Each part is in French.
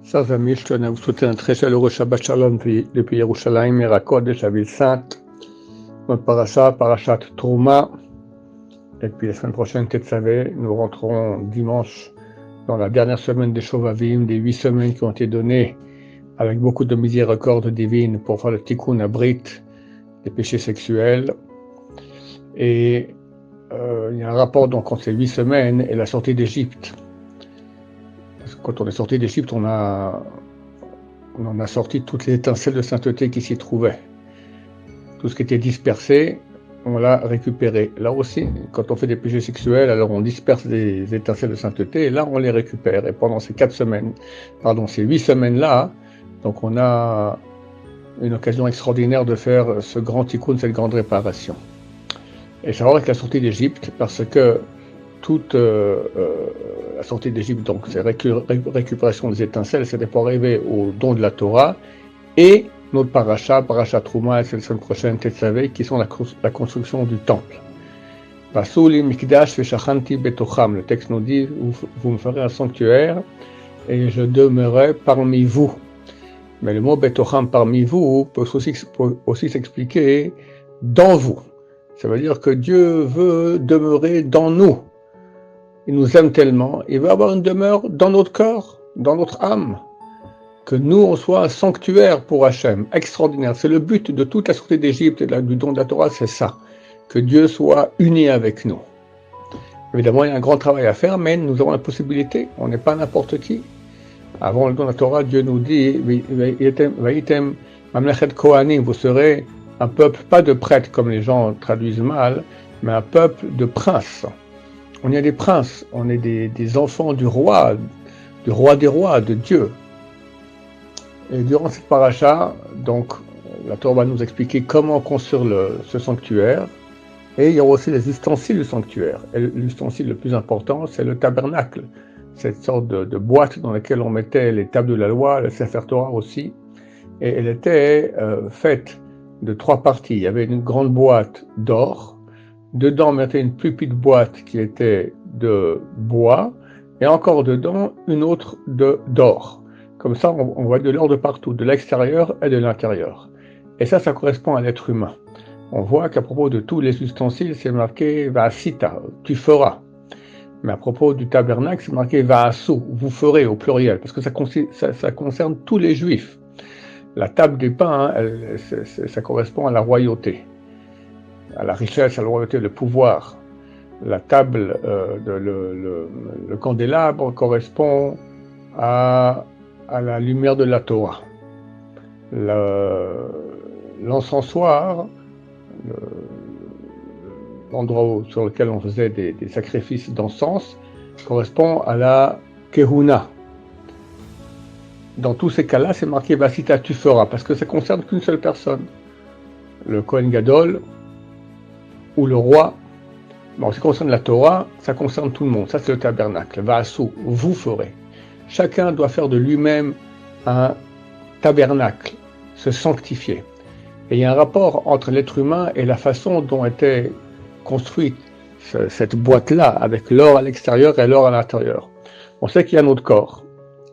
Chers amis, je tenais à vous souhaiter un très chaleureux Shabbat Shalom depuis Yerushalayim, Mirakodesh, la ville sainte. Notre parashat Trouma. Et puis la semaine prochaine, Tetzavé, nous rentrons dimanche dans la dernière semaine des Shovavim, des 8 semaines qui ont été données avec beaucoup de miséricorde divine pour faire le tikkun abrit, des péchés sexuels. Et il y a un rapport donc entre ces 8 semaines et la sortie d'Égypte. Parce que quand on est sorti d'Égypte, on en a sorti toutes les étincelles de sainteté qui s'y trouvaient. Tout ce qui était dispersé, on l'a récupéré. Là aussi, quand on fait des péchés sexuels, alors on disperse des étincelles de sainteté, et là on les récupère. Et pendant ces 8 semaines-là, donc on a une occasion extraordinaire de faire ce grand tikkun, cette grande réparation. Et ça va avec la sortie d'Égypte, parce que toute la sortie d'Égypte, donc c'est récupération des étincelles, c'était pour arriver au don de la Torah, et notre parashat Trouma, c'est la semaine prochaine, Tetzavé, qui sont la construction du temple. Le texte nous dit, vous me ferez un sanctuaire, et je demeurerai parmi vous. Mais le mot Betocham, parmi vous, peut aussi s'expliquer dans vous. Ça veut dire que Dieu veut demeurer dans nous. Il nous aime tellement, il veut avoir une demeure dans notre corps, dans notre âme. Que nous, on soit un sanctuaire pour Hachem, extraordinaire. C'est le but de toute la sortie d'Égypte et du don de la Torah, c'est ça. Que Dieu soit uni avec nous. Évidemment, il y a un grand travail à faire, mais nous avons la possibilité. On n'est pas n'importe qui. Avant le don de la Torah, Dieu nous dit, vous serez un peuple, pas de prêtres comme les gens traduisent mal, mais un peuple de princes. On est des princes, on est des enfants du roi des rois, de Dieu. Et durant cette paracha, donc, la Torah va nous expliquer comment construire ce sanctuaire. Et il y aura aussi les ustensiles du sanctuaire. Et l'ustensile le plus important, c'est le tabernacle. Cette sorte de boîte dans laquelle on mettait les tables de la loi, le Sefer Torah aussi. Et elle était faite de 3 parties. Il y avait une grande boîte d'or. Dedans, on mettait une plus petite boîte qui était de bois. Et encore dedans, une autre d'or. Comme ça, on voit de l'or de partout, de l'extérieur et de l'intérieur. Et ça correspond à l'être humain. On voit qu'à propos de tous les ustensiles, c'est marqué « Va'asita », tu feras. Mais à propos du tabernacle, c'est marqué « Va'asu », vous ferez au pluriel, parce que ça concerne tous les juifs. La table des pains, ça correspond à la royauté, à la richesse, à la royauté, le pouvoir. La table, le candélabre correspond à la lumière de la Torah. L'encensoir, l'endroit sur lequel on faisait des sacrifices d'encens, correspond à la Kehuna. Dans tous ces cas-là, c'est marqué Vasita, tu feras, parce que ça ne concerne qu'une seule personne. Le Kohen Gadol ou le roi. Bon, ce qui concerne la Torah, ça concerne tout le monde. Ça, c'est le tabernacle. Va'asu, vous ferez. Chacun doit faire de lui-même un tabernacle, se sanctifier. Et il y a un rapport entre l'être humain et la façon dont était construite cette boîte-là, avec l'or à l'extérieur et l'or à l'intérieur. On sait qu'il y a notre corps,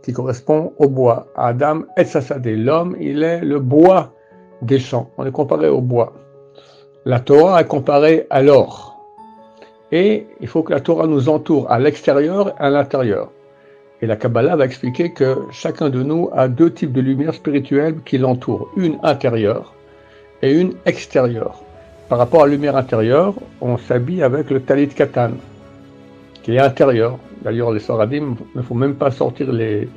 qui correspond au bois. Adam et Sassadé, l'homme, il est le bois des champs. On est comparé au bois. La Torah est comparée à l'or. Et il faut que la Torah nous entoure à l'extérieur et à l'intérieur. Et la Kabbalah va expliquer que chacun de nous a 2 types de lumière spirituelle qui l'entourent. Une intérieure et une extérieure. Par rapport à la lumière intérieure, on s'habille avec le talit katan, qui est intérieur. D'ailleurs, les Sfaradim ne font même pas sortir les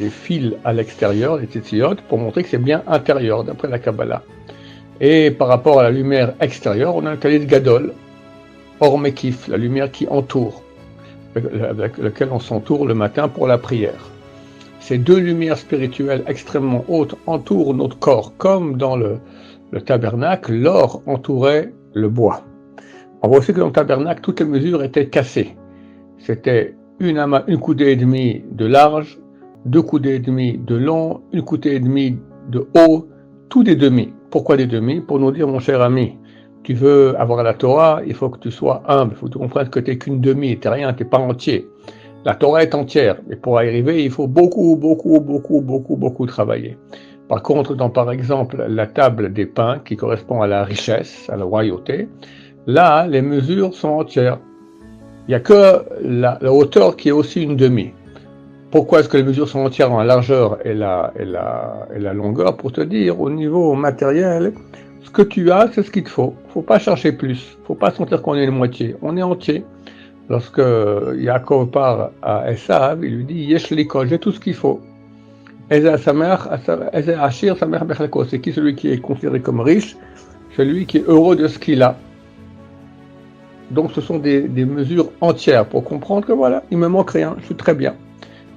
fils à l'extérieur, les tzitzit, pour montrer que c'est bien intérieur, d'après la Kabbalah. Et par rapport à la lumière extérieure, on a le talit gadol, or mekif, la lumière qui entoure, avec lequel on s'entoure le matin pour la prière. Ces 2 lumières spirituelles extrêmement hautes entourent notre corps, comme dans le tabernacle, l'or entourait le bois. On voit aussi que dans le tabernacle, toutes les mesures étaient cassées. C'était une coudée et demie de large, 2 coudées et demie de long, 1 coudée et demie de haut, tout des demi. Pourquoi des demi? Pour nous dire, mon cher ami, tu veux avoir la Torah, il faut que tu sois humble, il faut que tu comprennes que tu n'es qu'une demi, tu n'es rien, tu n'es pas entier. La Torah est entière, et pour y arriver, il faut beaucoup travailler. Par contre, dans par exemple la table des pains, qui correspond à la richesse, à la royauté, là, les mesures sont entières. Il n'y a que la hauteur qui est aussi une demi. Pourquoi est-ce que les mesures sont entières en largeur et la longueur? Pour te dire, au niveau matériel, ce que tu as, c'est ce qu'il te faut. Il ne faut pas chercher plus. Il ne faut pas sentir qu'on est une moitié. On est entier. Lorsque Yaakov part à Esav, il lui dit « Yesh likol, j'ai tout ce qu'il faut ». C'est qui celui qui est considéré comme riche? Celui qui est heureux de ce qu'il a. Donc ce sont des mesures entières pour comprendre que voilà, il me manque rien, je suis très bien.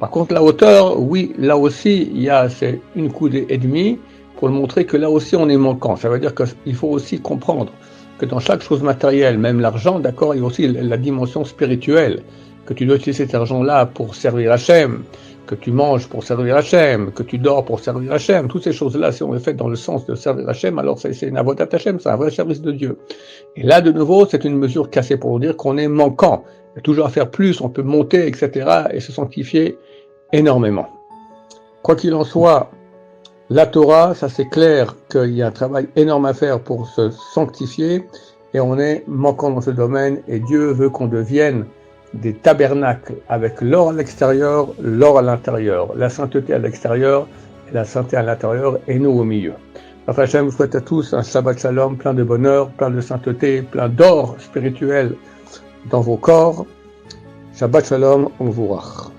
Par contre la hauteur, oui, là aussi, c'est une coudée et demie pour montrer que là aussi on est manquant. Ça veut dire qu'il faut aussi comprendre que dans chaque chose matérielle, même l'argent, d'accord, il y a aussi la dimension spirituelle, que tu dois utiliser cet argent-là pour servir Hachem, que tu manges pour servir Hachem, que tu dors pour servir Hachem. Toutes ces choses-là, si on les fait dans le sens de servir Hachem, alors c'est une avodat Hachem, c'est un vrai service de Dieu. Et là, de nouveau, c'est une mesure cassée pour dire qu'on est manquant. Il y a toujours à faire plus, on peut monter, etc. et se sanctifier énormément. Quoi qu'il en soit, la Torah, ça c'est clair qu'il y a un travail énorme à faire pour se sanctifier et on est manquant dans ce domaine et Dieu veut qu'on devienne des tabernacles avec l'or à l'extérieur, l'or à l'intérieur, la sainteté à l'extérieur et la sainteté à l'intérieur et nous au milieu. Enfin, je vous souhaite à tous un Shabbat Shalom plein de bonheur, plein de sainteté, plein d'or spirituel dans vos corps. Shabbat Shalom, on vous rach.